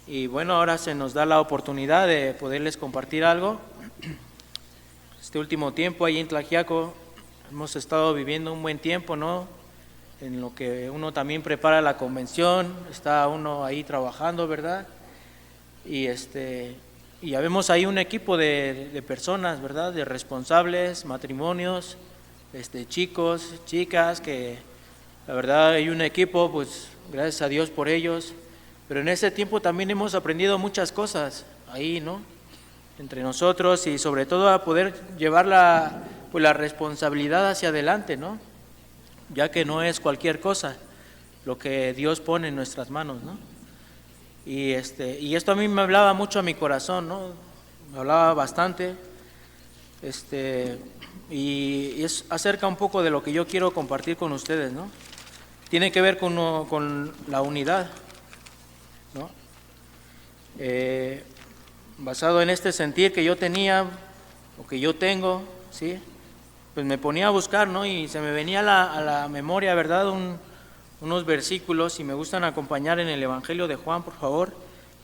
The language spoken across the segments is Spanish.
Y bueno, ahora se nos da la oportunidad de poderles compartir algo. Este último tiempo ahí en Tlaxiaco hemos estado viviendo un buen tiempo, ¿no? En lo que uno también prepara la convención, está uno ahí trabajando, ¿verdad? Y ya vemos ahí un equipo de personas, ¿verdad? De responsables, matrimonios, chicos, chicas, que la verdad hay un equipo, pues gracias a Dios por ellos. Pero en ese tiempo también hemos aprendido muchas cosas ahí, ¿no? Entre nosotros y sobre todo a poder llevar la responsabilidad hacia adelante, ¿no? Ya que no es cualquier cosa lo que Dios pone en nuestras manos, ¿no? Y esto a mí me hablaba mucho a mi corazón, ¿no? Me hablaba bastante, y es acerca un poco de lo que yo quiero compartir con ustedes, ¿no? Tiene que ver con la unidad, ¿no? Basado en este sentir que yo tenía o que yo tengo, ¿sí? Pues me ponía a buscar, ¿no? Y se me venía a la memoria, ¿verdad? Unos versículos, y me gustan acompañar en el Evangelio de Juan, por favor,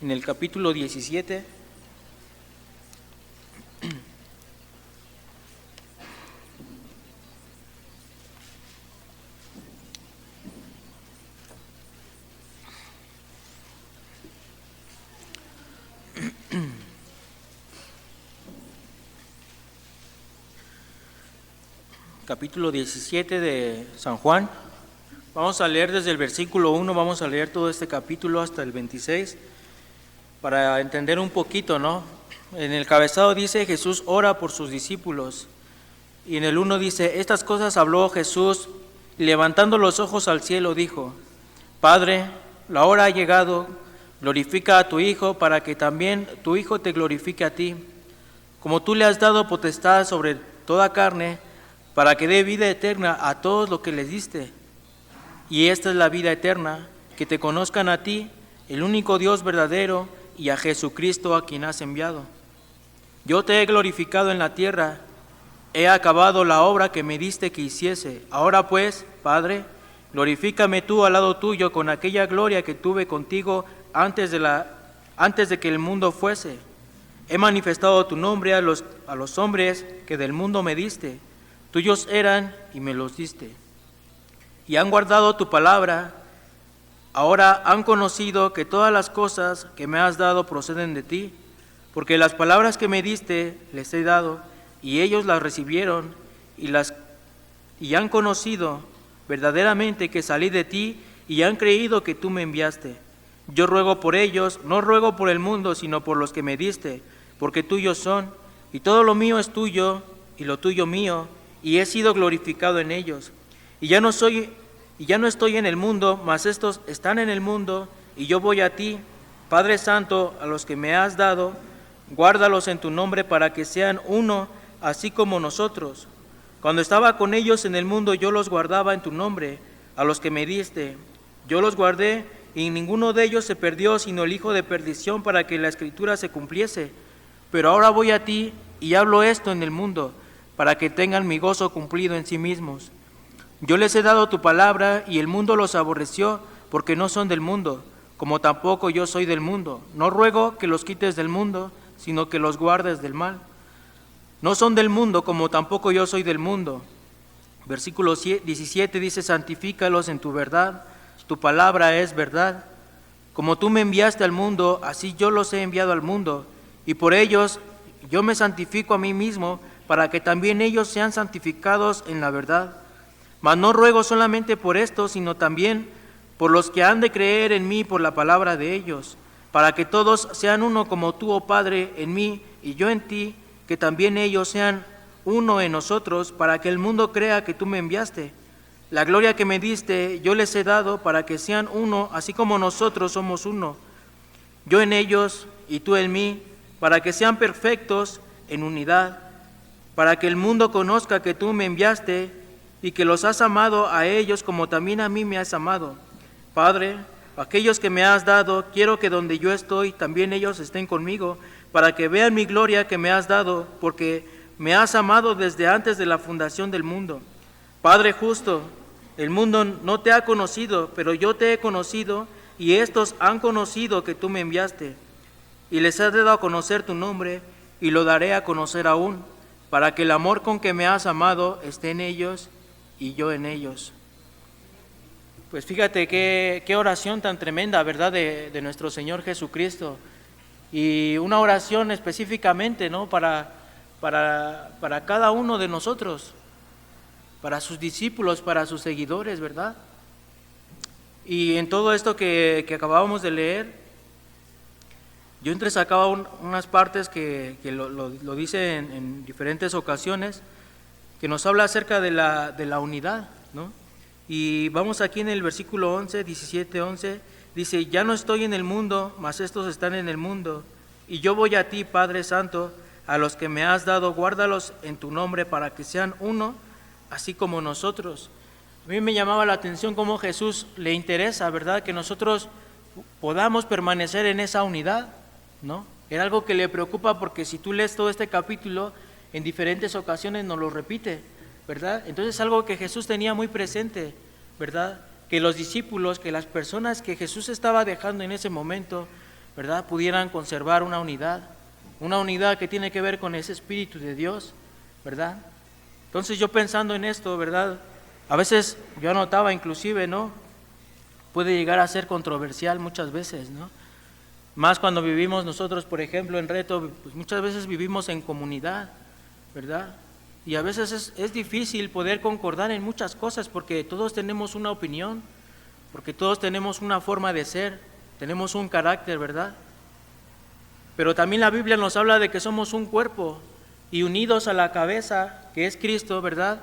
en el capítulo 17. Capítulo 17 de San Juan. Vamos a leer desde el versículo 1, vamos a leer todo este capítulo hasta el 26 para entender un poquito, ¿no? En el cabezado dice: Jesús ora por sus discípulos. Y en el 1 dice: estas cosas habló Jesús, y levantando los ojos al cielo dijo: Padre, la hora ha llegado, glorifica a tu Hijo, para que también tu Hijo te glorifique a ti, como tú le has dado potestad sobre toda carne, para que dé vida eterna a todos los que les diste. Y esta es la vida eterna, que te conozcan a ti, el único Dios verdadero, y a Jesucristo a quien has enviado. Yo te he glorificado en la tierra, he acabado la obra que me diste que hiciese. Ahora pues, Padre, glorifícame tú al lado tuyo con aquella gloria que tuve contigo antes de que el mundo fuese. He manifestado tu nombre a los hombres que del mundo me diste. Tuyos eran y me los diste. Y han guardado tu palabra. Ahora han conocido que todas las cosas que me has dado proceden de ti, porque las palabras que me diste les he dado, y ellos las recibieron, y han conocido verdaderamente que salí de ti, y han creído que tú me enviaste. Yo ruego por ellos, no ruego por el mundo, sino por los que me diste, porque tuyos son, y todo lo mío es tuyo, y lo tuyo mío, y he sido glorificado en ellos. Y ya no estoy en el mundo, mas estos están en el mundo, y yo voy a ti. Padre Santo, a los que me has dado, guárdalos en tu nombre para que sean uno, así como nosotros. Cuando estaba con ellos en el mundo, yo los guardaba en tu nombre. A los que me diste, yo los guardé, y ninguno de ellos se perdió, sino el hijo de perdición, para que la Escritura se cumpliese. Pero ahora voy a ti, y hablo esto en el mundo, para que tengan mi gozo cumplido en sí mismos. Yo les he dado tu palabra, y el mundo los aborreció, porque no son del mundo, como tampoco yo soy del mundo. No ruego que los quites del mundo, sino que los guardes del mal. No son del mundo, como tampoco yo soy del mundo. Versículo 17 dice: santifícalos en tu verdad, tu palabra es verdad. Como tú me enviaste al mundo, así yo los he enviado al mundo, y por ellos yo me santifico a mí mismo, para que también ellos sean santificados en la verdad. Mas no ruego solamente por esto, sino también por los que han de creer en mí por la palabra de ellos, para que todos sean uno como tú, oh Padre, en mí y yo en ti, que también ellos sean uno en nosotros, para que el mundo crea que tú me enviaste. La gloria que me diste yo les he dado, para que sean uno, así como nosotros somos uno. Yo en ellos y tú en mí, para que sean perfectos en unidad, para que el mundo conozca que tú me enviaste y que los has amado a ellos como también a mí me has amado. Padre, aquellos que me has dado, quiero que donde yo estoy, también ellos estén conmigo, para que vean mi gloria que me has dado, porque me has amado desde antes de la fundación del mundo. Padre justo, el mundo no te ha conocido, pero yo te he conocido, y estos han conocido que tú me enviaste, y les has dado a conocer tu nombre, y lo daré a conocer aún, para que el amor con que me has amado esté en ellos y yo en ellos. Pues fíjate qué oración tan tremenda, ¿verdad?, de nuestro Señor Jesucristo. Y una oración específicamente, ¿no?, para cada uno de nosotros, para sus discípulos, para sus seguidores, ¿verdad? Y en todo esto que acabábamos de leer, yo entresacaba unas partes que lo dice en diferentes ocasiones, que nos habla acerca de la unidad, ¿no? Y vamos aquí en el versículo 11, 17-11, dice: ya no estoy en el mundo, mas estos están en el mundo, y yo voy a ti, Padre Santo, a los que me has dado, guárdalos en tu nombre para que sean uno, así como nosotros. A mí me llamaba la atención cómo Jesús le interesa, ¿verdad?, que nosotros podamos permanecer en esa unidad, ¿no? Era algo que le preocupa, porque si tú lees todo este capítulo, en diferentes ocasiones nos lo repite, ¿verdad? Entonces es algo que Jesús tenía muy presente, ¿verdad? Que los discípulos, que las personas que Jesús estaba dejando en ese momento, ¿verdad?, pudieran conservar una unidad que tiene que ver con ese Espíritu de Dios, ¿verdad? Entonces yo pensando en esto, ¿verdad?, a veces yo anotaba inclusive, ¿no?, puede llegar a ser controversial muchas veces, ¿no? Más cuando vivimos nosotros, por ejemplo, en Reto, pues muchas veces vivimos en comunidad, ¿verdad? Y a veces es difícil poder concordar en muchas cosas, porque todos tenemos una opinión, porque todos tenemos una forma de ser, tenemos un carácter, ¿verdad? Pero también la Biblia nos habla de que somos un cuerpo y unidos a la cabeza, que es Cristo, ¿verdad?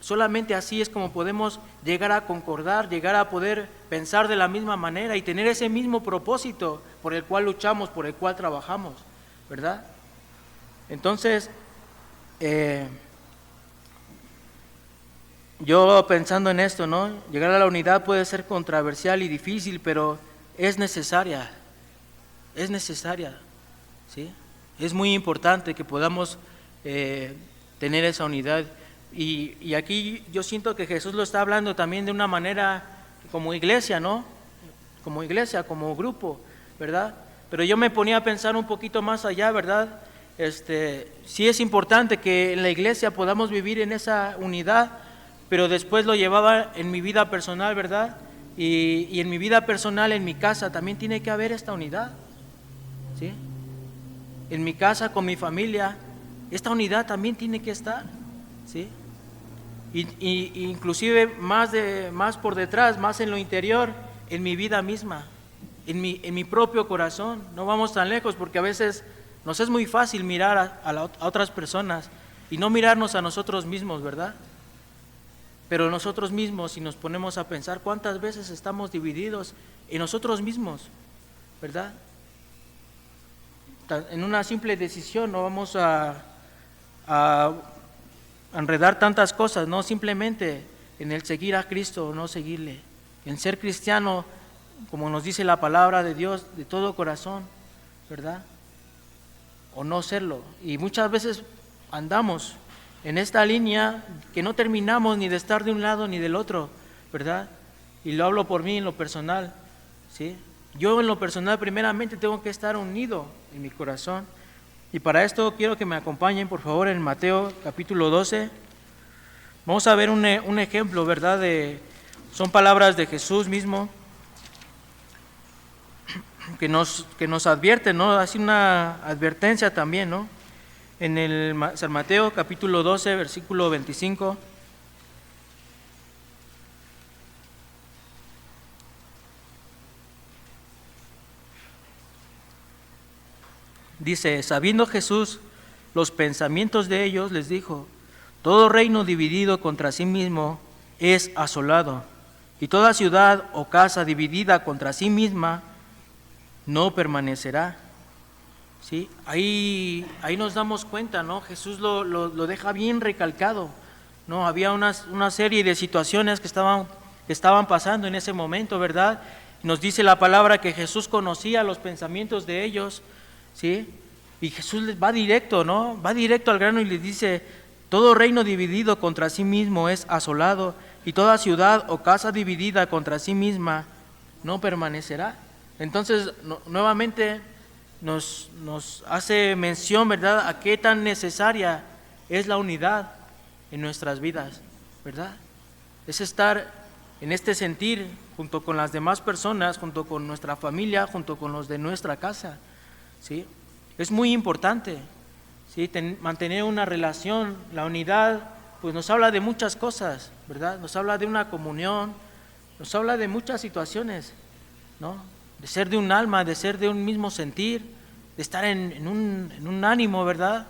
Solamente así es como podemos llegar a concordar, llegar a poder pensar de la misma manera y tener ese mismo propósito por el cual luchamos, por el cual trabajamos, ¿verdad? Entonces, yo pensando en esto, ¿no?, llegar a la unidad puede ser controversial y difícil, pero es necesaria, ¿sí? Es muy importante que podamos tener esa unidad. Y aquí yo siento que Jesús lo está hablando también de una manera como iglesia, ¿no? Como iglesia, como grupo, ¿verdad? Pero yo me ponía a pensar un poquito más allá, ¿verdad? Sí es importante que en la iglesia podamos vivir en esa unidad, pero después lo llevaba en mi vida personal, ¿verdad? Y en mi vida personal, en mi casa, también tiene que haber esta unidad, ¿sí? En mi casa, con mi familia, esta unidad también tiene que estar, ¿sí? Y inclusive más por detrás, más en lo interior, en mi vida misma, en mi propio corazón. No vamos tan lejos, porque a veces nos es muy fácil mirar a otras personas y no mirarnos a nosotros mismos, ¿verdad? Pero nosotros mismos, si nos ponemos a pensar, ¿cuántas veces estamos divididos en nosotros mismos, ¿verdad? En una simple decisión no vamos a enredar tantas cosas, no simplemente en el seguir a Cristo o no seguirle, en ser cristiano, como nos dice la palabra de Dios, de todo corazón, ¿verdad? O no serlo. Y muchas veces andamos en esta línea que no terminamos ni de estar de un lado ni del otro, ¿verdad? Y lo hablo por mí en lo personal, ¿sí? Yo en lo personal primeramente tengo que estar unido en mi corazón. Y para esto quiero que me acompañen, por favor, en Mateo capítulo 12. Vamos a ver un ejemplo, ¿verdad? Son palabras de Jesús mismo que nos advierte, ¿no? Hace una advertencia también, ¿no? En el San Mateo capítulo 12, versículo 25. Dice: sabiendo Jesús los pensamientos de ellos, les dijo: todo reino dividido contra sí mismo es asolado, y toda ciudad o casa dividida contra sí misma no permanecerá. ¿Sí? Ahí nos damos cuenta, ¿no? Jesús lo deja bien recalcado, ¿no? Había una serie de situaciones que estaban pasando en ese momento, ¿verdad? Nos dice la palabra que Jesús conocía los pensamientos de ellos, ¿sí? Y Jesús les va directo, ¿no? Va directo al grano y les dice: todo reino dividido contra sí mismo es asolado, y toda ciudad o casa dividida contra sí misma no permanecerá. Entonces, nuevamente nos hace mención, ¿verdad?, a qué tan necesaria es la unidad en nuestras vidas, ¿verdad? Es estar en este sentir junto con las demás personas, junto con nuestra familia, junto con los de nuestra casa, ¿sí? Es muy importante, ¿sí?, mantener una relación. La unidad pues nos habla de muchas cosas, ¿verdad? Nos habla de una comunión, nos habla de muchas situaciones, ¿no? De ser de un alma, de ser de un mismo sentir, de estar en un ánimo, ¿verdad?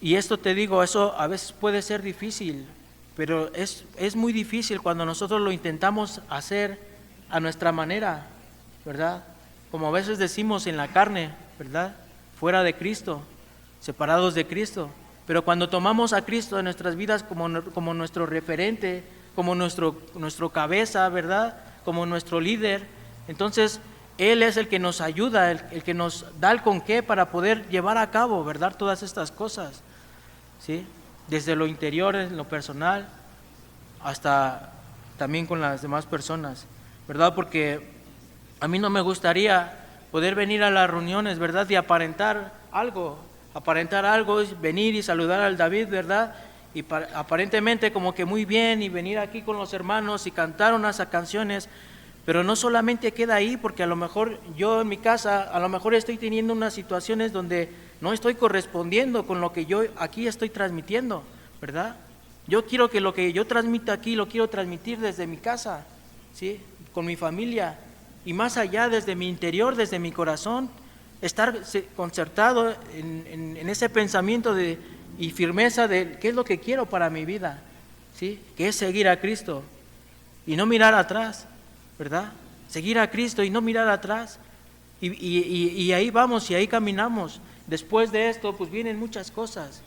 Y esto te digo, eso a veces puede ser difícil, pero es muy difícil cuando nosotros lo intentamos hacer a nuestra manera, ¿verdad? Como a veces decimos, en la carne, ¿verdad? Fuera de Cristo, separados de Cristo. Pero cuando tomamos a Cristo en nuestras vidas como nuestro referente, como nuestro cabeza, ¿verdad?, como nuestro líder, entonces Él es el que nos ayuda, el que nos da el con qué para poder llevar a cabo, ¿verdad?, todas estas cosas, ¿sí? Desde lo interior, en lo personal, hasta también con las demás personas, ¿verdad? Porque a mí no me gustaría poder venir a las reuniones, ¿verdad?, y aparentar algo, es venir y saludar al David, ¿verdad?, y aparentemente como que muy bien, y venir aquí con los hermanos y cantar unas canciones, pero no solamente queda ahí, porque a lo mejor yo en mi casa, a lo mejor estoy teniendo unas situaciones donde no estoy correspondiendo con lo que yo aquí estoy transmitiendo, ¿verdad? Yo quiero que lo que yo transmita aquí lo quiero transmitir desde mi casa, ¿sí?, con mi familia, y más allá, desde mi interior, desde mi corazón, estar concertado en ese pensamiento y firmeza de qué es lo que quiero para mi vida, ¿sí?, que es seguir a Cristo y no mirar atrás, ¿verdad? Seguir a Cristo y no mirar atrás, y ahí vamos y ahí caminamos. Después de esto pues vienen muchas cosas,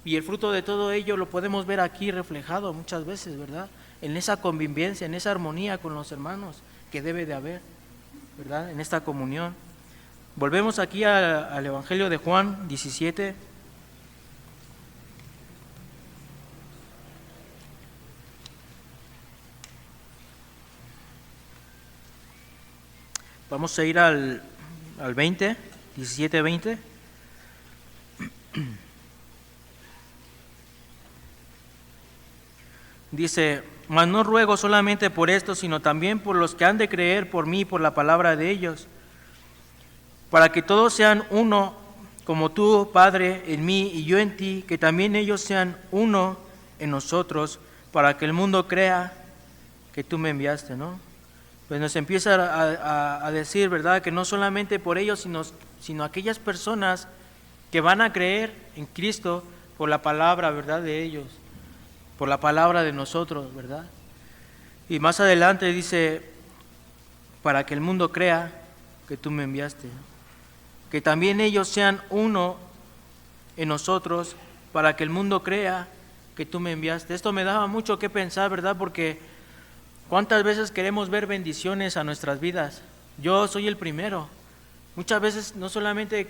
y el fruto de todo ello lo podemos ver aquí reflejado muchas veces, ¿verdad?, en esa convivencia, en esa armonía con los hermanos que debe de haber, ¿verdad?, en esta comunión. Volvemos aquí al Evangelio de Juan 17. Vamos a ir al 20, 17, 20. Dice: mas no ruego solamente por esto, sino también por los que han de creer por mí, por la palabra de ellos, para que todos sean uno, como tú, Padre, en mí y yo en ti, que también ellos sean uno en nosotros, para que el mundo crea que tú me enviaste, ¿no? Pues nos empieza a decir, ¿verdad?, que no solamente por ellos, sino aquellas personas que van a creer en Cristo por la palabra, ¿verdad?, de ellos, por la palabra de nosotros, ¿verdad? Y más adelante dice: para que el mundo crea que tú me enviaste, que también ellos sean uno en nosotros, para que el mundo crea que tú me enviaste. Esto me daba mucho que pensar, ¿verdad?, porque ¿cuántas veces queremos ver bendiciones a nuestras vidas? Yo soy el primero. Muchas veces no solamente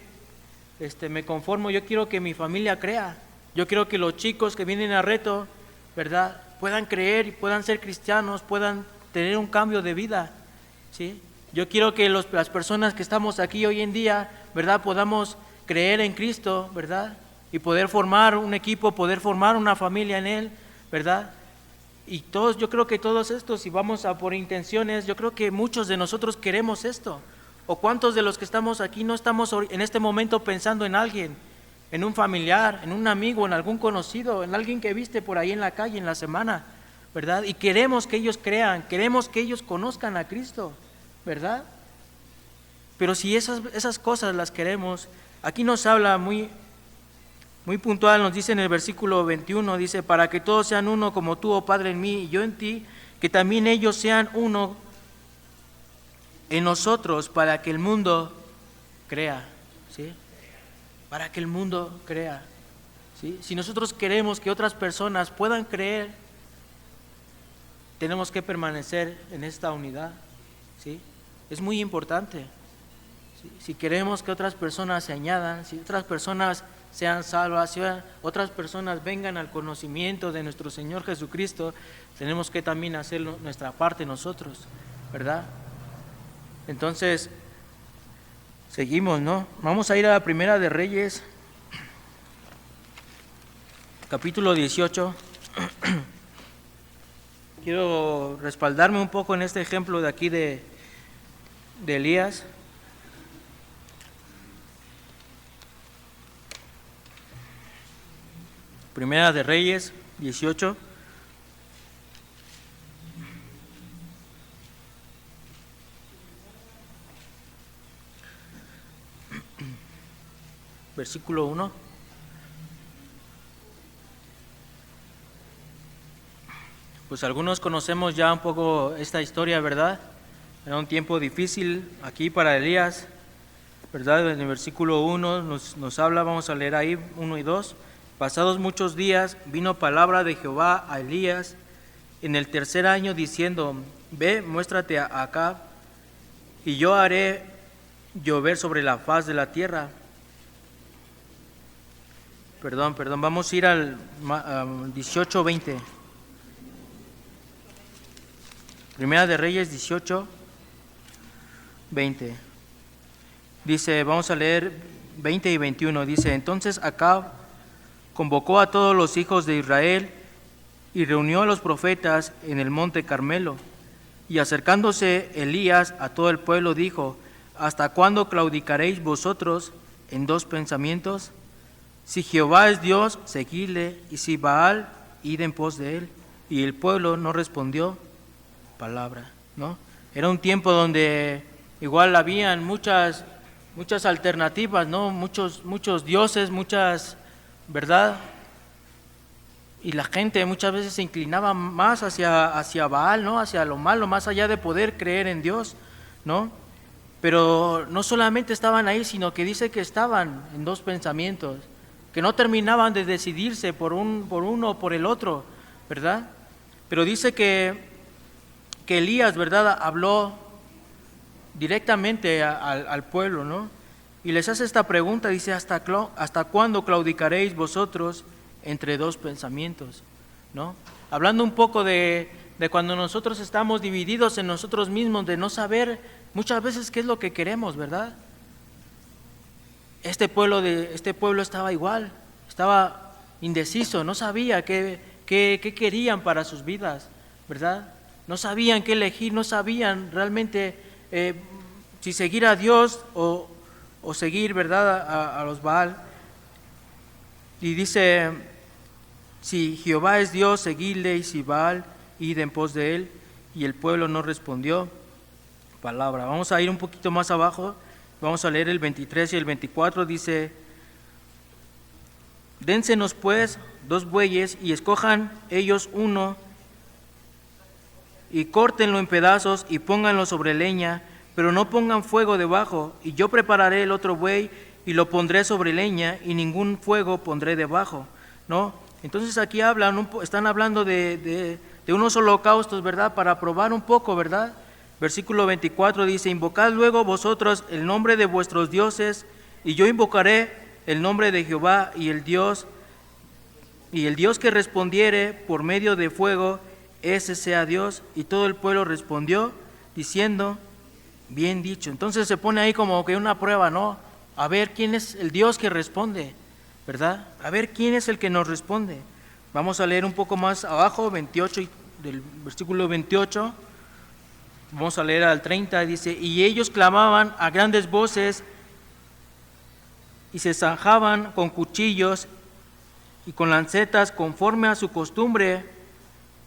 me conformo, yo quiero que mi familia crea, yo quiero que los chicos que vienen a Reto, ¿verdad?, puedan creer y puedan ser cristianos, puedan tener un cambio de vida, ¿sí? Yo quiero que las personas que estamos aquí hoy en día, ¿verdad?, podamos creer en Cristo, ¿verdad?, y poder formar un equipo, poder formar una familia en Él, ¿verdad? Y todos, yo creo que todos estos, si vamos a por intenciones, yo creo que muchos de nosotros queremos esto. ¿O cuántos de los que estamos aquí no estamos en este momento pensando en alguien, en un familiar, en un amigo, en algún conocido, en alguien que viste por ahí en la calle en la semana, ¿verdad? Y queremos que ellos crean, queremos que ellos conozcan a Cristo, ¿verdad? Pero si esas cosas las queremos, aquí nos habla muy puntual, nos dice en el versículo 21, dice: para que todos sean uno, como tú, oh Padre, en mí y yo en ti, que también ellos sean uno en nosotros, para que el mundo crea, ¿sí? Para que el mundo crea, ¿sí? Si nosotros queremos que otras personas puedan creer, tenemos que permanecer en esta unidad, ¿sí? Es muy importante, Si queremos que otras personas se añadan, si otras personas sean salvas, si otras personas vengan al conocimiento de nuestro Señor Jesucristo, tenemos que también hacer nuestra parte nosotros, ¿verdad? Entonces, seguimos, ¿no? Vamos a ir a la Primera de Reyes, capítulo 18. Quiero respaldarme un poco en este ejemplo de aquí de Elías. Primera de Reyes 18. Versículo 1. Pues algunos conocemos ya un poco esta historia, ¿verdad? Era un tiempo difícil aquí para Elías, ¿verdad? En el versículo 1 nos habla, vamos a leer ahí 1 y 2. Pasados muchos días vino palabra de Jehová a Elías en el tercer año diciendo: Ve, muéstrate a Acab, y yo haré llover sobre la faz de la tierra. Perdón, vamos a ir al 18:20. Primera de Reyes 18:20. Dice, vamos a leer 20 y 21. Dice, entonces Acab convocó a todos los hijos de Israel y reunió a los profetas en el monte Carmelo. Y acercándose Elías a todo el pueblo dijo: ¿Hasta cuándo claudicaréis vosotros en dos pensamientos? Si Jehová es Dios, seguidle, y si Baal, id en pos de él. Y el pueblo no respondió palabra, ¿no? Era un tiempo donde igual habían muchas alternativas, ¿no? Muchos dioses, muchas, ¿verdad? Y la gente muchas veces se inclinaba más hacia Baal, ¿no? Hacia lo malo, más allá de poder creer en Dios, ¿no? Pero no solamente estaban ahí, sino que dice que estaban en dos pensamientos, que no terminaban de decidirse por uno o por el otro, ¿verdad? Pero dice que Elías, ¿verdad?, habló directamente al pueblo, ¿no? Y les hace esta pregunta, dice, ¿hasta cuándo claudicaréis vosotros entre dos pensamientos? ¿No? Hablando un poco de cuando nosotros estamos divididos en nosotros mismos, de no saber muchas veces qué es lo que queremos, ¿verdad? Este pueblo estaba igual, estaba indeciso, no sabía qué querían para sus vidas, ¿verdad? No sabían qué elegir, no sabían realmente si seguir a Dios o seguir, ¿verdad?, a los Baal. Y dice, si Jehová es Dios, seguidle, y si Baal, id en pos de él. Y el pueblo no respondió palabra. Vamos a ir un poquito más abajo, vamos a leer el 23 y el 24, dice, dénsenos pues 2 bueyes y escojan ellos uno y córtenlo en pedazos y pónganlo sobre leña, pero no pongan fuego debajo, y yo prepararé el otro buey y lo pondré sobre leña y ningún fuego pondré debajo, ¿no? Entonces aquí están hablando de unos holocaustos, ¿verdad?, para probar un poco, ¿verdad? Versículo 24 dice, invocad luego vosotros el nombre de vuestros dioses, y yo invocaré el nombre de Jehová, y el Dios que respondiere por medio de fuego, ese sea Dios. Y todo el pueblo respondió diciendo, bien dicho. Entonces se pone ahí como que una prueba, ¿no? A ver quién es el Dios que responde, ¿verdad? A ver quién es el que nos responde. Vamos a leer un poco más abajo, 28, del versículo 28. Vamos a leer al 30, dice, y ellos clamaban a grandes voces y se zanjaban con cuchillos y con lancetas conforme a su costumbre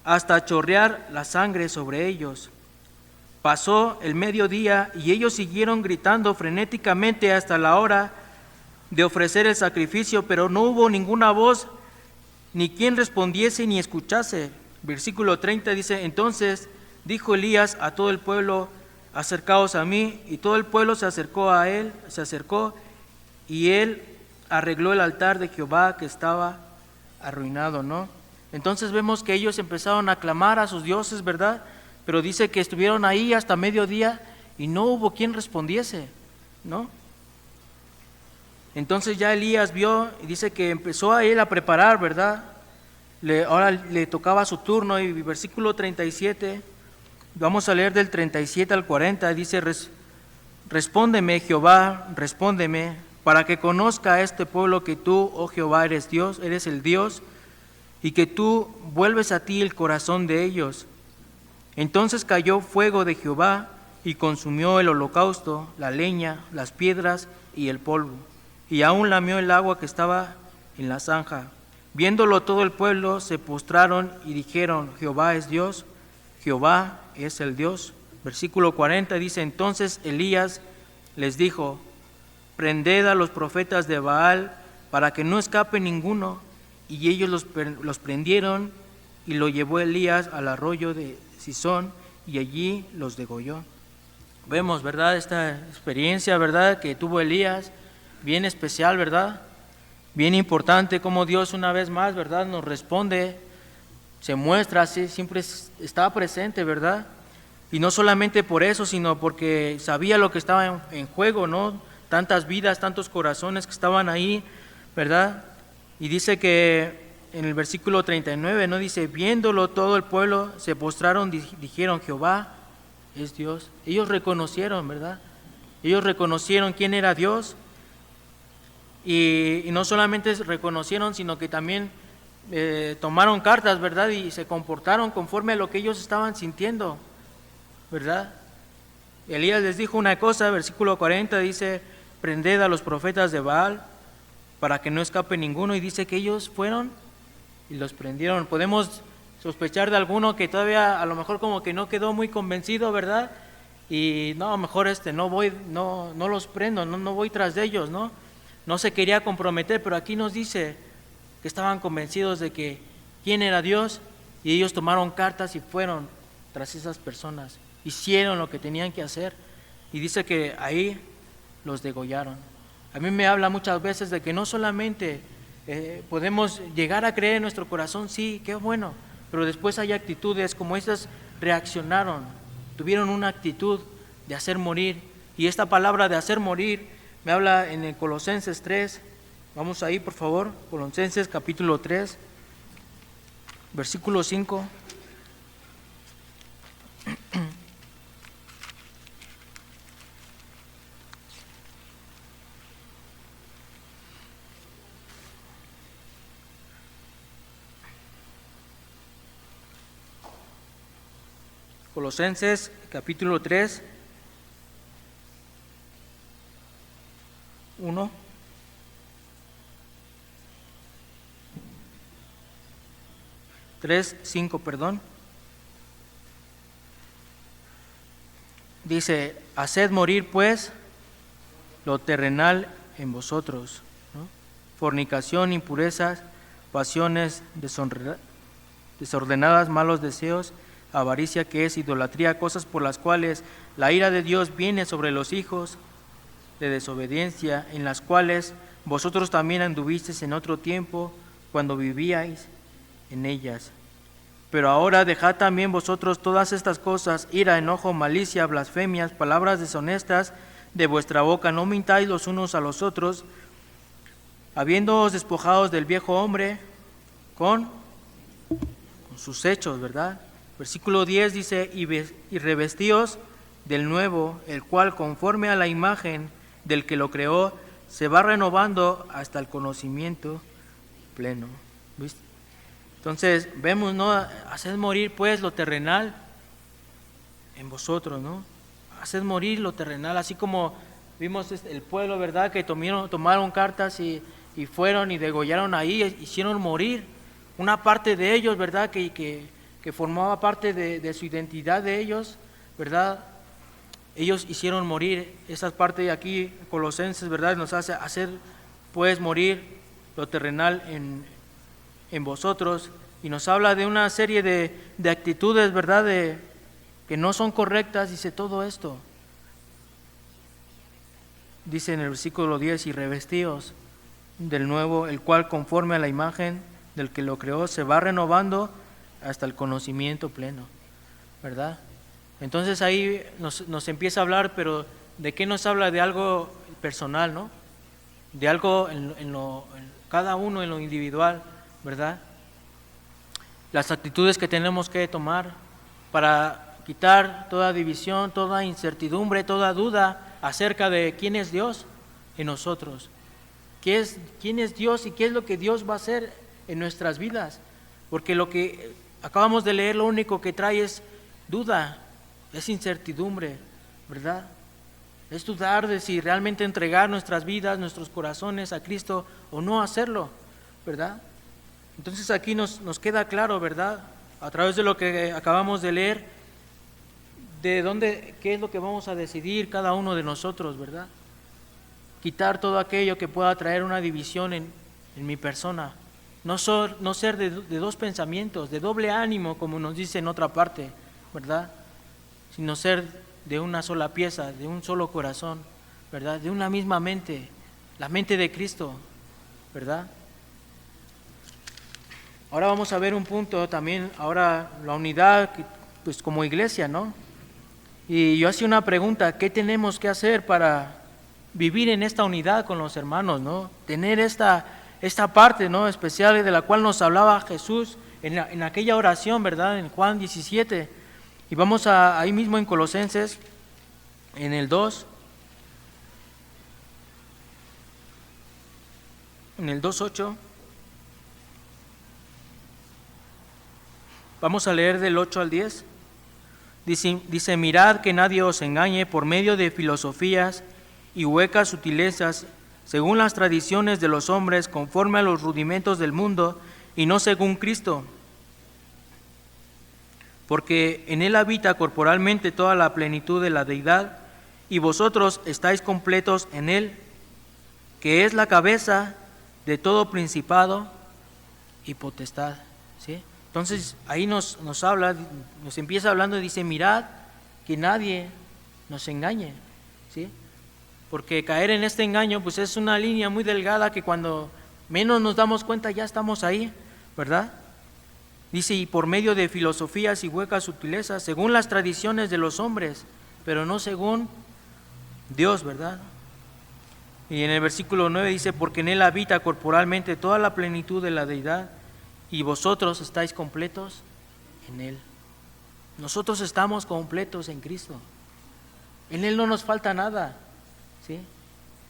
hasta chorrear la sangre sobre ellos. Pasó el mediodía y ellos siguieron gritando frenéticamente hasta la hora de ofrecer el sacrificio, pero no hubo ninguna voz, ni quien respondiese ni escuchase. Versículo 30 dice, entonces dijo Elías a todo el pueblo, acercaos a mí, y todo el pueblo se acercó a él, y él arregló el altar de Jehová que estaba arruinado, ¿no? Entonces vemos que ellos empezaron a clamar a sus dioses, ¿verdad? Pero dice que estuvieron ahí hasta mediodía y no hubo quien respondiese, ¿no? Entonces ya Elías vio y dice que empezó a él a preparar, ¿verdad? Ahora le tocaba su turno y versículo 37, vamos a leer del 37 al 40, dice: Respóndeme, Jehová, respóndeme, para que conozca a este pueblo que tú, oh Jehová, eres Dios, eres el Dios, y que tú vuelves a ti el corazón de ellos. Entonces cayó fuego de Jehová y consumió el holocausto, la leña, las piedras y el polvo, y aún lamió el agua que estaba en la zanja. Viéndolo todo el pueblo se postraron y dijeron: Jehová es Dios, Jehová es el Dios. Versículo 40 dice: Entonces Elías les dijo: Prended a los profetas de Baal para que no escape ninguno. Y ellos los prendieron, y lo llevó Elías al arroyo de Cisón, y allí los degolló. Vemos, ¿verdad?, esta experiencia, ¿verdad?, que tuvo Elías, bien especial, ¿verdad?, bien importante, como Dios una vez más, ¿verdad?, nos responde, se muestra así, siempre está presente, ¿verdad? Y no solamente por eso, sino porque sabía lo que estaba en juego, ¿no? Tantas vidas, tantos corazones que estaban ahí, ¿verdad? Y dice que en el versículo 39, ¿no? Dice: viéndolo todo el pueblo se postraron, dijeron: Jehová es Dios. Ellos reconocieron, ¿verdad? Ellos reconocieron quién era Dios. Y no solamente reconocieron, sino que también tomaron cartas, ¿verdad? Y se comportaron conforme a lo que ellos estaban sintiendo, ¿verdad? Elías les dijo una cosa, versículo 40 dice: prended a los profetas de Baal para que no escape ninguno, y dice que ellos fueron y los prendieron. Podemos sospechar de alguno que todavía a lo mejor como que no quedó muy convencido, ¿verdad? Y no, mejor no los prendo, no voy tras de ellos, ¿no? No se quería comprometer, pero aquí nos dice que estaban convencidos de que quién era Dios, y ellos tomaron cartas y fueron tras esas personas, hicieron lo que tenían que hacer, y dice que ahí los degollaron. A mí me habla muchas veces de que no solamente podemos llegar a creer en nuestro corazón, sí, qué bueno, pero después hay actitudes como esas. Reaccionaron, tuvieron una actitud de hacer morir, y esta palabra de hacer morir me habla en el Colosenses 3, vamos ahí por favor, Colosenses capítulo 3, versículo 5. Colosenses capítulo 3, 1. Tres, 5, perdón. Dice: haced morir pues lo terrenal en vosotros, ¿no? Fornicación, impurezas, pasiones desordenadas, malos deseos, avaricia, que es idolatría, cosas por las cuales la ira de Dios viene sobre los hijos de desobediencia, en las cuales vosotros también anduvisteis en otro tiempo cuando vivíais en ellas. Pero ahora dejad también vosotros todas estas cosas: ira, enojo, malicia, blasfemias, palabras deshonestas de vuestra boca. No mintáis los unos a los otros, habiéndoos despojados del viejo hombre con sus hechos, ¿verdad? Versículo 10 dice: y revestíos del nuevo, el cual conforme a la imagen del que lo creó se va renovando hasta el conocimiento pleno. ¿Viste? Entonces vemos, ¿no? Haced morir pues lo terrenal en vosotros, ¿no? Haced morir lo terrenal, así como vimos el pueblo, ¿verdad?, que tomaron cartas y fueron y degollaron ahí, hicieron morir una parte de ellos, ¿verdad?, que formaba parte de su identidad de ellos, ¿verdad? Ellos hicieron morir esa parte de aquí. Colosenses, ¿verdad?, nos hace hacer pues morir lo terrenal en vosotros, y nos habla de una serie de actitudes, ¿verdad?, que no son correctas. Dice todo esto, dice en el versículo 10: y revestíos del nuevo, el cual conforme a la imagen del que lo creó se va renovando hasta el conocimiento pleno, ¿verdad? Entonces ahí nos empieza a hablar, pero ¿de qué nos habla? De algo personal, ¿no? De algo en cada uno en lo individual, ¿verdad? Las actitudes que tenemos que tomar para quitar toda división, toda incertidumbre, toda duda acerca de quién es Dios en nosotros. ¿Quién es Dios y qué es lo que Dios va a hacer en nuestras vidas? Porque lo que acabamos de leer lo único que trae es duda, es incertidumbre, ¿verdad? Es dudar de si realmente entregar nuestras vidas, nuestros corazones a Cristo o no hacerlo, ¿verdad? Entonces aquí nos queda claro, ¿verdad? A través de lo que acabamos de leer, qué es lo que vamos a decidir cada uno de nosotros, ¿verdad? Quitar todo aquello que pueda traer una división en mi persona. No ser de dos pensamientos, de doble ánimo, como nos dice en otra parte, ¿verdad? Sino ser de una sola pieza, de un solo corazón, ¿verdad? De una misma mente, la mente de Cristo, ¿verdad? Ahora vamos a ver un punto también, ahora la unidad, pues como iglesia, ¿no? Y yo hacía una pregunta, ¿qué tenemos que hacer para vivir en esta unidad con los hermanos, ¿no? Tener esta parte, ¿no? Especial de la cual nos hablaba Jesús en aquella oración, ¿verdad? En Juan 17. Y vamos ahí mismo en Colosenses, en el 2, en el 2:8. Vamos a leer del 8 al 10. Dice, mirad que nadie os engañe por medio de filosofías y huecas sutilezas, según las tradiciones de los hombres, conforme a los rudimentos del mundo, y no según Cristo. Porque en Él habita corporalmente toda la plenitud de la deidad, y vosotros estáis completos en Él, que es la cabeza de todo principado y potestad. ¿Sí? Entonces ahí nos habla, nos empieza hablando y dice, mirad que nadie nos engañe. ¿Sí? Porque caer en este engaño pues es una línea muy delgada que cuando menos nos damos cuenta ya estamos ahí, ¿verdad? Dice, y por medio de filosofías y huecas sutilezas, según las tradiciones de los hombres, pero no según Dios, ¿verdad? Y en el versículo 9 dice, porque en Él habita corporalmente toda la plenitud de la deidad, y vosotros estáis completos en Él. Nosotros estamos completos en Cristo. En Él no nos falta nada, ¿sí?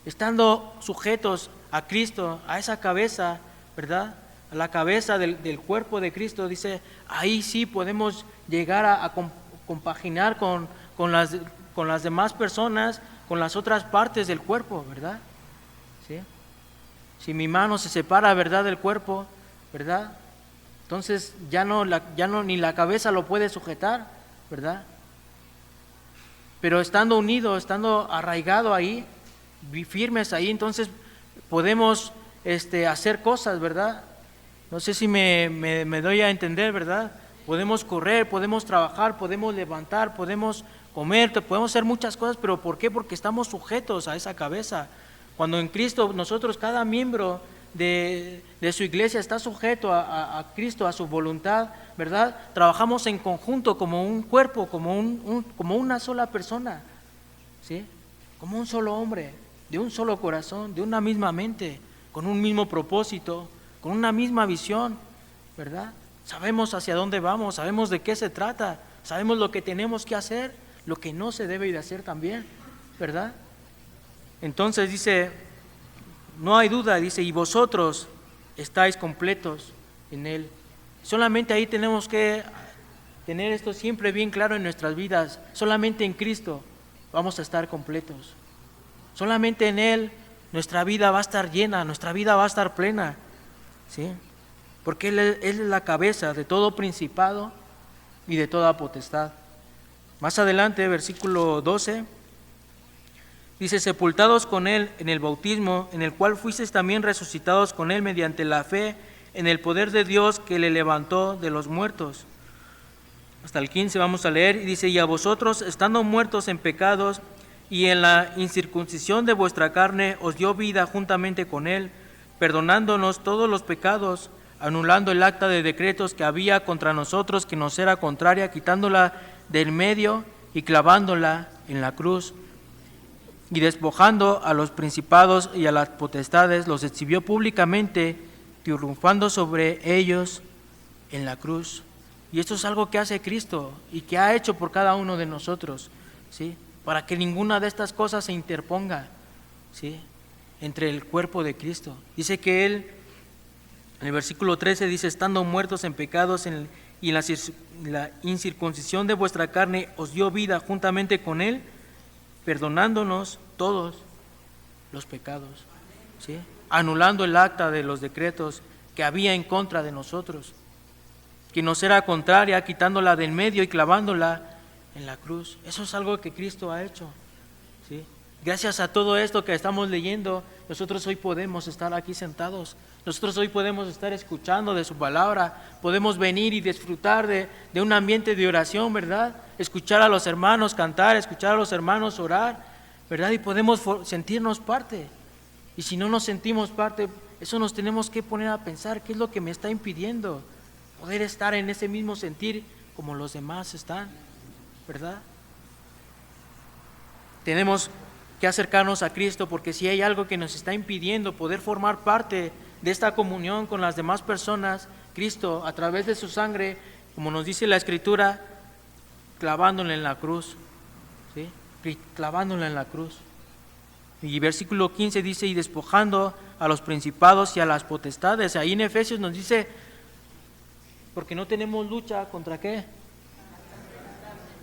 Estando sujetos a Cristo, a esa cabeza, ¿verdad? A la cabeza del cuerpo de Cristo, dice, ahí sí podemos llegar a compaginar con las demás personas, con las otras partes del cuerpo, ¿verdad? ¿Sí? Si mi mano se separa, ¿verdad?, del cuerpo, ¿verdad? Entonces ya no ni la cabeza lo puede sujetar, ¿verdad? Pero estando unido, estando arraigado ahí, firmes ahí, entonces podemos hacer cosas, ¿verdad? No sé si me doy a entender, ¿verdad? Podemos correr, podemos trabajar, podemos levantar, podemos comer, podemos hacer muchas cosas, pero ¿por qué? Porque estamos sujetos a esa cabeza. Cuando en Cristo nosotros, cada miembro de su iglesia está sujeto a Cristo, a su voluntad, ¿verdad? Trabajamos en conjunto como un cuerpo, como una sola persona, ¿sí? Como un solo hombre, de un solo corazón, de una misma mente, con un mismo propósito, con una misma visión, ¿verdad? Sabemos hacia dónde vamos, sabemos de qué se trata, sabemos lo que tenemos que hacer, lo que no se debe de hacer también, ¿verdad? Entonces dice, no hay duda, dice, y vosotros estáis completos en Él. Solamente ahí tenemos que tener esto siempre bien claro en nuestras vidas. Solamente en Cristo vamos a estar completos. Solamente en Él nuestra vida va a estar llena, nuestra vida va a estar plena, ¿sí? Porque Él es la cabeza de todo principado y de toda potestad. Más adelante, versículo 12, dice, sepultados con Él en el bautismo, en el cual fuisteis también resucitados con Él mediante la fe en el poder de Dios que le levantó de los muertos. Hasta el 15 vamos a leer, y dice, y a vosotros, estando muertos en pecados y en la incircuncisión de vuestra carne, os dio vida juntamente con Él, perdonándonos todos los pecados, anulando el acta de decretos que había contra nosotros, que nos era contraria, quitándola del medio y clavándola en la cruz. y despojando a los principados y a las potestades, los exhibió públicamente, triunfando sobre ellos en la cruz. Y esto es algo que hace Cristo y que ha hecho por cada uno de nosotros, ¿sí? Para que ninguna de estas cosas se interponga, ¿sí?, entre el cuerpo de Cristo. Dice que Él, en el versículo 13, dice: estando muertos en pecados y en la incircuncisión de vuestra carne, os dio vida juntamente con Él, perdonándonos todos los pecados, ¿sí?, anulando el acta de los decretos que había en contra de nosotros, que nos era contraria, quitándola del medio y clavándola en la cruz. Eso es algo que Cristo ha hecho, ¿sí? Gracias a todo esto que estamos leyendo, nosotros hoy podemos estar aquí sentados, nosotros hoy podemos estar escuchando de su palabra, podemos venir y disfrutar de un ambiente de oración, ¿verdad? Escuchar a los hermanos cantar, escuchar a los hermanos orar, ¿verdad? Y podemos sentirnos parte. Y si no nos sentimos parte, eso nos tenemos que poner a pensar: ¿qué es lo que me está impidiendo poder estar en ese mismo sentir como los demás están, ¿verdad? Tenemos que acercarnos a Cristo, porque si hay algo que nos está impidiendo poder formar parte de esta comunión con las demás personas, Cristo, a través de su sangre, como nos dice la Escritura, clavándola en la cruz, ¿sí?, clavándola en la cruz. Y versículo 15 dice: y despojando a los principados y a las potestades. Ahí en Efesios nos dice: porque no tenemos lucha contra ¿qué?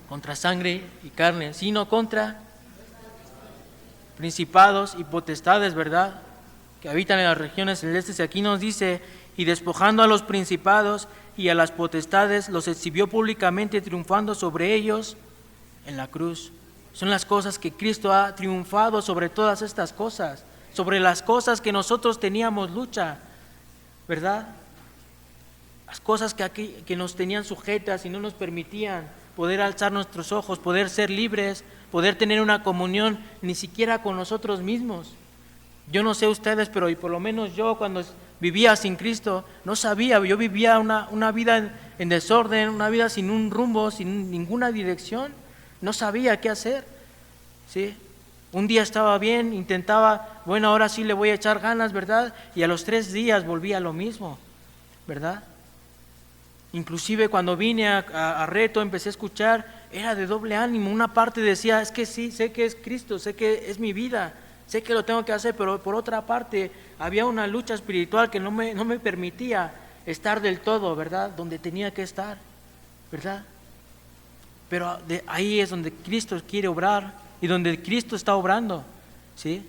Contra sangre y carne, sino contra principados y potestades, ¿verdad?, que habitan en las regiones celestes. Y aquí nos dice: y despojando a los principados y a las potestades, los exhibió públicamente, triunfando sobre ellos en la cruz. Son las cosas que Cristo ha triunfado sobre todas estas cosas, sobre las cosas que nosotros teníamos lucha, ¿verdad? Las cosas que nos tenían sujetas y no nos permitían poder alzar nuestros ojos, poder ser libres, poder tener una comunión ni siquiera con nosotros mismos. Yo no sé ustedes, pero por lo menos yo, cuando vivía sin Cristo, no sabía. Yo vivía una vida en desorden, una vida sin un rumbo, sin ninguna dirección. No sabía qué hacer, ¿sí? Un día estaba bien, intentaba, bueno, ahora sí le voy a echar ganas, ¿verdad? Y a los 3 días volvía a lo mismo, ¿verdad? Inclusive cuando vine a Reto, empecé a escuchar, era de doble ánimo. Una parte decía: es que sí, sé que es Cristo, sé que es mi vida, sé que lo tengo que hacer, pero por otra parte había una lucha espiritual que no me permitía estar del todo, ¿verdad?, donde tenía que estar, ¿verdad? Pero ahí es donde Cristo quiere obrar y donde Cristo está obrando, ¿sí?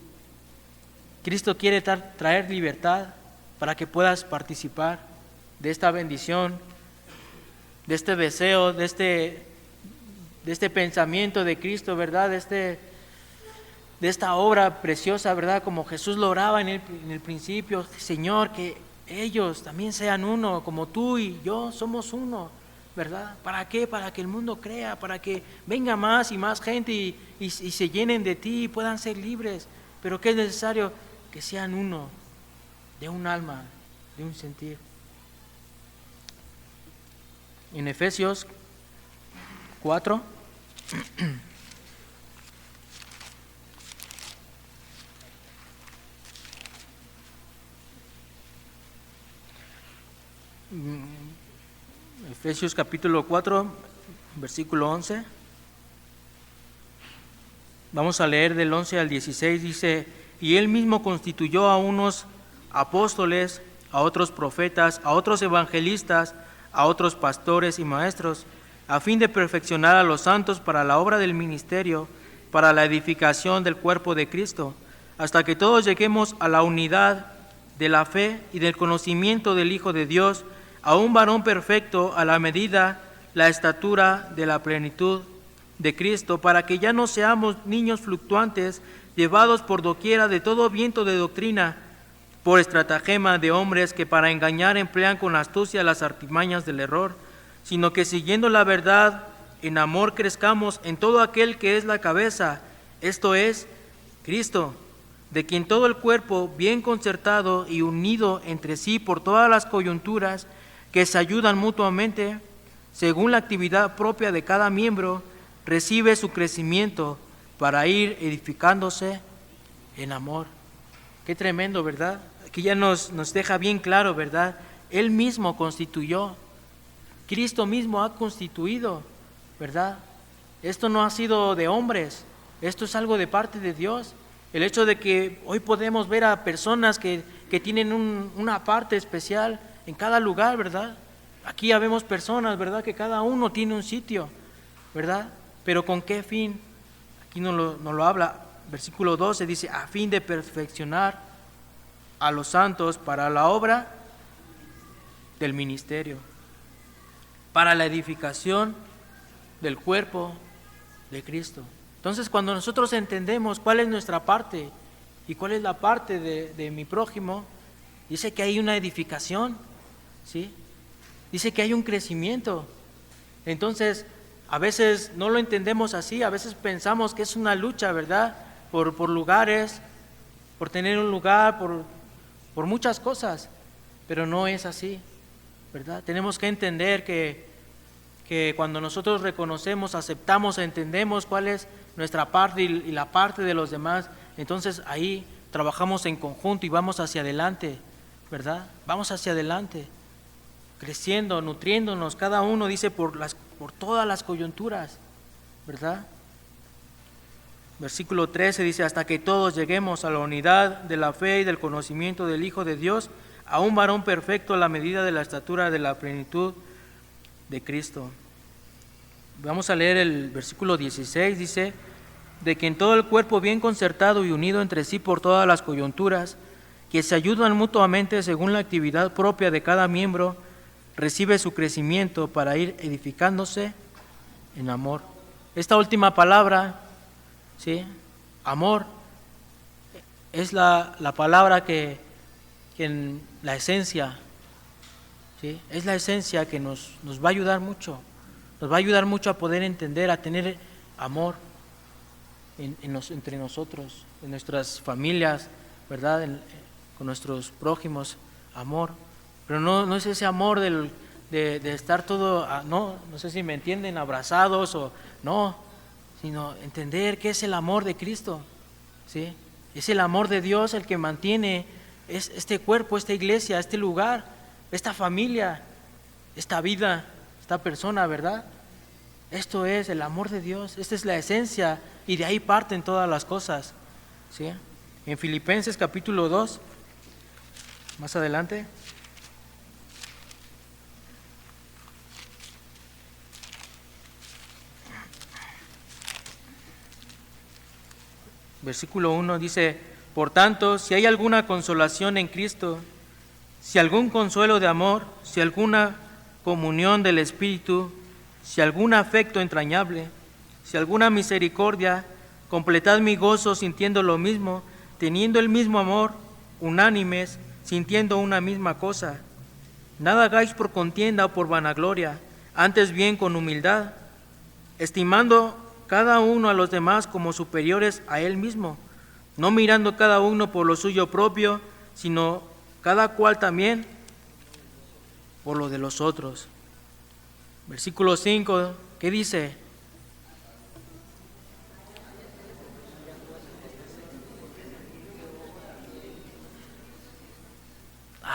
Cristo quiere traer libertad para que puedas participar de esta bendición, de este deseo, de este pensamiento de Cristo, ¿verdad? De esta obra preciosa, ¿verdad? Como Jesús lo oraba en el principio: Señor, que ellos también sean uno, como tú y yo somos uno, ¿verdad? ¿Para qué? Para que el mundo crea, para que venga más y más gente y se llenen de ti y puedan ser libres. Pero ¿qué es necesario? Que sean uno, de un alma, de un sentir. En Efesios 4, Efesios capítulo 4, versículo 11. Vamos a leer del 11 al 16. Dice: y Él mismo constituyó a unos apóstoles, a otros profetas, a otros evangelistas, a otros pastores y maestros, a fin de perfeccionar a los santos para la obra del ministerio, para la edificación del cuerpo de Cristo, hasta que todos lleguemos a la unidad de la fe y del conocimiento del Hijo de Dios, a un varón perfecto, a la medida, la estatura de la plenitud de Cristo, para que ya no seamos niños fluctuantes, llevados por doquiera de todo viento de doctrina, por estratagema de hombres que para engañar emplean con astucia las artimañas del error, sino que siguiendo la verdad, en amor crezcamos en todo aquel que es la cabeza, esto es, Cristo, de quien todo el cuerpo, bien concertado y unido entre sí por todas las coyunturas, que se ayudan mutuamente, según la actividad propia de cada miembro, recibe su crecimiento para ir edificándose en amor. Qué tremendo, ¿verdad? Aquí ya nos deja bien claro, ¿verdad? Él mismo constituyó, Cristo mismo ha constituido, ¿verdad? Esto no ha sido de hombres, esto es algo de parte de Dios. El hecho de que hoy podemos ver a personas que tienen una parte especial en cada lugar, ¿verdad? Aquí ya vemos personas, ¿verdad? Que cada uno tiene un sitio, ¿verdad? Pero ¿con qué fin? Aquí nos lo habla, versículo 12 dice, a fin de perfeccionar a los santos para la obra del ministerio, para la edificación del cuerpo de Cristo. Entonces, cuando nosotros entendemos cuál es nuestra parte y cuál es la parte de mi prójimo, dice que hay una edificación, ¿sí? Dice que hay un crecimiento. Entonces, a veces no lo entendemos así, a veces pensamos que es una lucha, ¿verdad? Por lugares, por tener un lugar, por muchas cosas, pero no es así, ¿verdad? Tenemos que entender que cuando nosotros reconocemos, aceptamos, entendemos cuál es nuestra parte y la parte de los demás, entonces ahí trabajamos en conjunto y vamos hacia adelante, ¿verdad? Vamos hacia adelante, creciendo, nutriéndonos, cada uno dice por todas las coyunturas, ¿verdad? Versículo 13 dice, hasta que todos lleguemos a la unidad de la fe y del conocimiento del Hijo de Dios, a un varón perfecto a la medida de la estatura de la plenitud de Cristo. Vamos a leer el versículo 16, dice, de que en todo el cuerpo bien concertado y unido entre sí por todas las coyunturas, que se ayudan mutuamente según la actividad propia de cada miembro, recibe su crecimiento para ir edificándose en amor. Esta última palabra, ¿sí? Amor, es la palabra que en la esencia, ¿sí? Es la esencia que nos va a ayudar mucho. Nos va a ayudar mucho a poder entender, a tener amor entre nosotros, en nuestras familias, ¿verdad? Con nuestros prójimos, amor. Pero no es ese amor de estar todo, no sé si me entienden, abrazados o no, sino entender que es el amor de Cristo, ¿sí? Es el amor de Dios el que mantiene este cuerpo, esta iglesia, este lugar, esta familia, esta vida, esta persona, ¿verdad? Esto es el amor de Dios, esta es la esencia y de ahí parten todas las cosas, ¿sí? En Filipenses capítulo 2, más adelante. Versículo 1 dice, por tanto, si hay alguna consolación en Cristo, si algún consuelo de amor, si alguna comunión del Espíritu, si algún afecto entrañable, si alguna misericordia, completad mi gozo sintiendo lo mismo, teniendo el mismo amor, unánimes, sintiendo una misma cosa. Nada hagáis por contienda o por vanagloria, antes bien con humildad, estimando cada uno a los demás como superiores a él mismo, no mirando cada uno por lo suyo propio, sino cada cual también por lo de los otros. Versículo 5, ¿qué dice?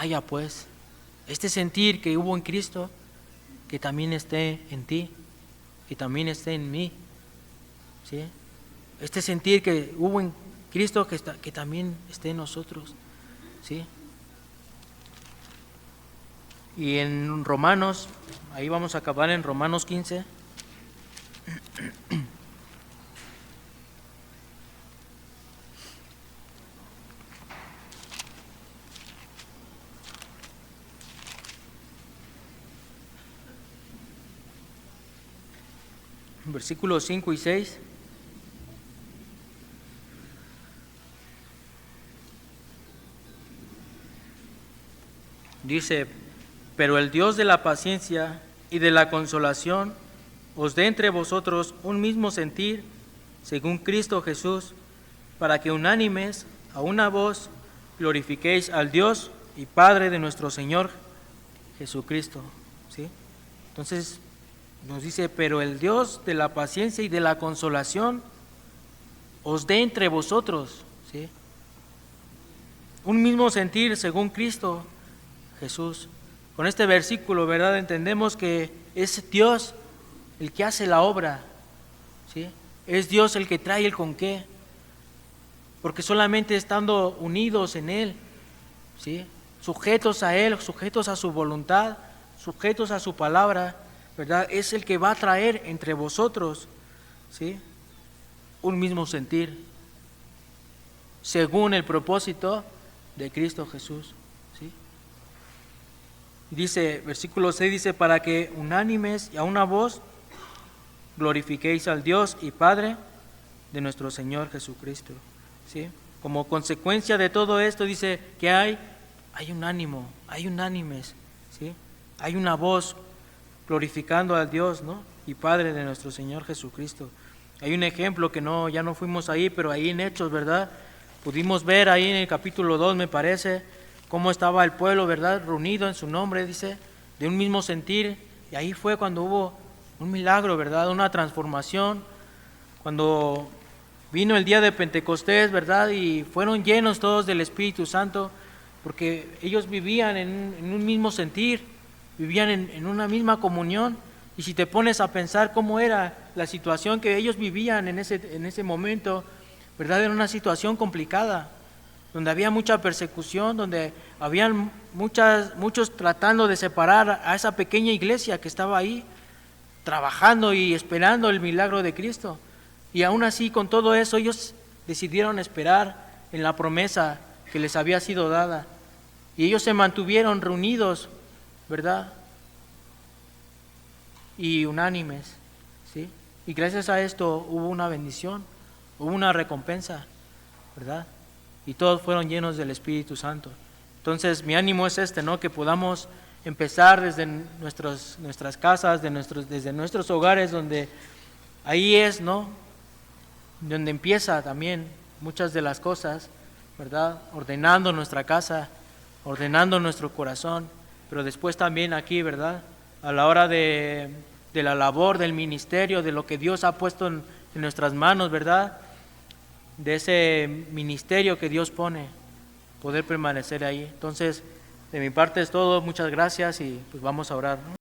Ya pues, este sentir que hubo en Cristo, que también esté en ti, que también esté en mí, ¿sí? Este sentir que hubo en Cristo, que también esté en nosotros, ¿sí? Y en Romanos, ahí vamos a acabar en Romanos 15. Versículos 5 y 6. Dice, pero el Dios de la paciencia y de la consolación os dé entre vosotros un mismo sentir, según Cristo Jesús, para que unánimes a una voz glorifiquéis al Dios y Padre de nuestro Señor Jesucristo, ¿sí? Entonces nos dice, pero el Dios de la paciencia y de la consolación os dé entre vosotros, ¿sí? Un mismo sentir según Cristo Jesús. Con este versículo, ¿verdad? Entendemos que es Dios el que hace la obra, ¿sí? Es Dios el que trae el con qué, porque solamente estando unidos en Él, ¿sí? Sujetos a Él, sujetos a su voluntad, sujetos a su palabra, ¿verdad? Es el que va a traer entre vosotros, ¿sí? Un mismo sentir, según el propósito de Cristo Jesús, ¿sí? Dice, versículo 6 dice, para que unánimes y a una voz glorifiquéis al Dios y Padre de nuestro Señor Jesucristo, ¿sí? Como consecuencia de todo esto dice que hay un ánimo, hay unánimes, ¿sí? Hay una voz glorificando al Dios, ¿no? Y Padre de nuestro Señor Jesucristo. Hay un ejemplo que ya no fuimos ahí, pero ahí en Hechos, ¿verdad? Pudimos ver ahí en el capítulo 2, me parece, cómo estaba el pueblo, ¿verdad? Reunido en su nombre, dice, de un mismo sentir. Y ahí fue cuando hubo un milagro, ¿verdad? Una transformación. Cuando vino el día de Pentecostés, ¿verdad? Y fueron llenos todos del Espíritu Santo, porque ellos vivían en un mismo sentir, vivían en una misma comunión. Y si te pones a pensar cómo era la situación que ellos vivían en ese momento, ¿verdad? Era una situación complicada, donde había mucha persecución, donde habían muchos tratando de separar a esa pequeña iglesia que estaba ahí, trabajando y esperando el milagro de Cristo. Y aún así, con todo eso, ellos decidieron esperar en la promesa que les había sido dada. Y ellos se mantuvieron reunidos, ¿verdad? Y unánimes, ¿sí? Y gracias a esto hubo una bendición, hubo una recompensa, ¿verdad? Y todos fueron llenos del Espíritu Santo. Entonces, mi ánimo es ¿no? Que podamos empezar desde nuestras casas, desde nuestros hogares, donde ahí es, ¿no? Donde empieza también muchas de las cosas, ¿verdad? Ordenando nuestra casa, ordenando nuestro corazón, pero después también aquí, ¿verdad? A la hora de la labor, del ministerio, de lo que Dios ha puesto en nuestras manos, ¿verdad? De ese ministerio que Dios pone, poder permanecer ahí. Entonces, de mi parte es todo, muchas gracias y pues vamos a orar, ¿no?